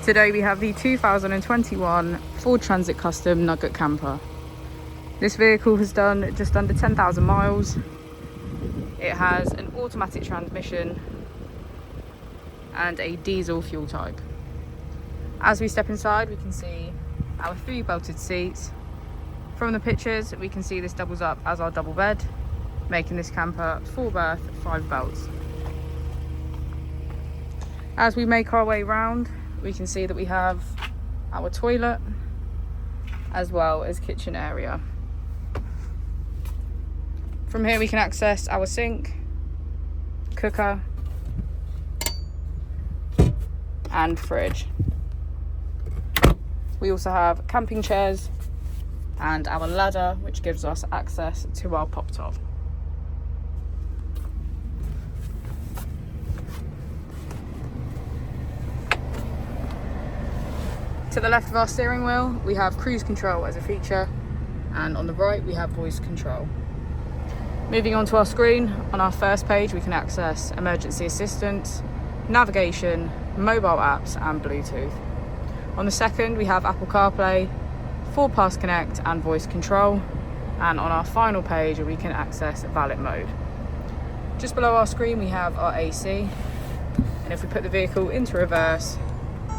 Today we have the 2021 Ford Transit Custom Nugget camper. This vehicle has done just under 10,000 miles. It has an automatic transmission and a diesel fuel type. As we step inside, we can see our 3 belted seats. From the pictures, we can see this doubles up as our double bed, making this camper 4 berth, 5 belts. As we make our way round, we can see that we have our toilet as well as kitchen area. From here we can access our sink, cooker and fridge. We also have camping chairs and our ladder, which gives us access to our pop top. To the left of our steering wheel, we have cruise control as a feature, and on the right we have voice control. Moving on to our screen, on our first page we can access emergency assistance, navigation, mobile apps and Bluetooth. On the second we have Apple CarPlay, 4Pass Connect and voice control, and on our final page we can access valet mode. Just below our screen we have our AC, and if we put the vehicle into reverse,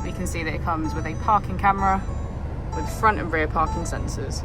we can see that it comes with a parking camera with front and rear parking sensors.